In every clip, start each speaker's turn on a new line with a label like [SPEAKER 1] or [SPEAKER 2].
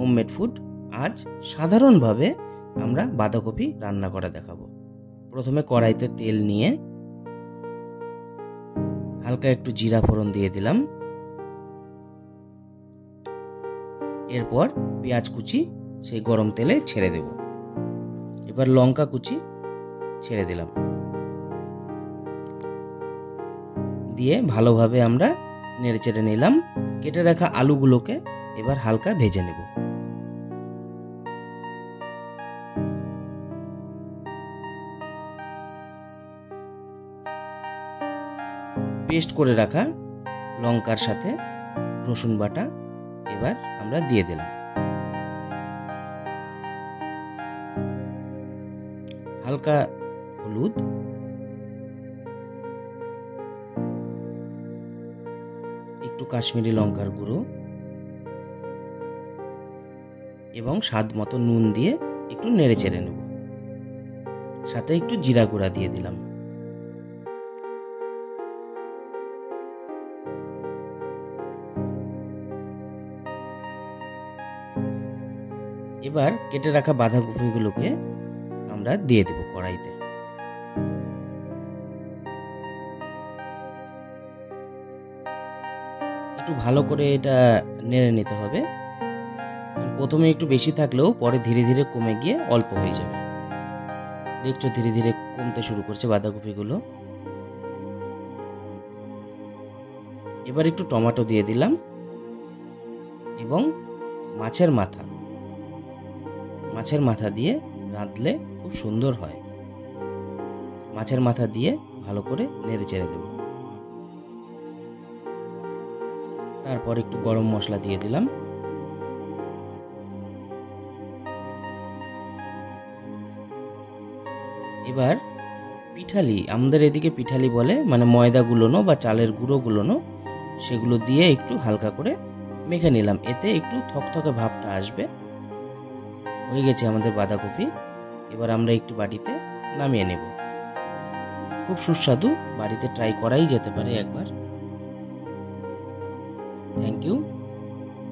[SPEAKER 1] Homemade food. আজ সাধারণভাবে আমরা বাঁধাকপি রান্না করা দেখাবো। প্রথমে কড়াইতে তেল নিয়ে হালকা একটু জিরা ফোড়ন দিয়ে দিলাম। এরপর পেঁয়াজ কুচি সেই গরম তেলে ছেড়ে দেব। এবার লঙ্কা কুচি ছেড়ে দিলাম, দিয়ে ভালোভাবে আমরা নেড়েচেড়ে নিলাম। কেটে রাখা আলুগুলোকে এবার হালকা ভেজে নেব। পেস্ট করে রাখা লঙ্কার সাথে রসুন বাটা এবার আমরা দিয়ে দিলাম। হালকা হলুদ, একটু কাশ্মীরি লঙ্কার গুঁড়ো এবং স্বাদ মতো নুন দিয়ে একটু নেড়ে চেড়ে নেব। সাথে একটু জিরা গুঁড়া দিয়ে দিলাম। এবার কেটে রাখা বাঁধাকপিগুলোকে আমরা দিয়ে দেব কড়াইতে। একটু ভালো করে এটা নেড়ে নিতে হবে। প্রথমে একটু বেশি থাকলেও পরে ধীরে ধীরে কমে গিয়ে অল্প হয়ে যাবে। দেখছো ধীরে ধীরে কমতে শুরু করছে বাঁধাকপিগুলো। এবার একটু টমেটো দিয়ে দিলাম এবং মাছের মাথা দিয়ে রাঁধলে খুব সুন্দর হয়। মাছের মাথা দিয়ে ভালো করে নেড়ে চেড়ে দেব। তারপর একটু গরম মশলা দিয়ে দিলাম। এবার পিঠালি, আমাদের এদিকে পিঠালি বলে, মানে ময়দা গুলোনো বা চালের গুঁড়ো গুলোনো, সেগুলো দিয়ে একটু হালকা করে মেখে নিলাম। এতে একটু থকথকে ভাবটা আসবে। হয়ে গেছে আমাদের বাঁধাকপি। এবার আমরা একটু বাটিতে নামিয়ে নেব। খুব সুস্বাদু, বাড়িতে ট্রাই করাই যেতে পারে একবার। থ্যাংক ইউ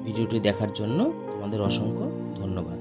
[SPEAKER 1] ভিডিওটি দেখার জন্য, তোমাদের অসংখ্য ধন্যবাদ।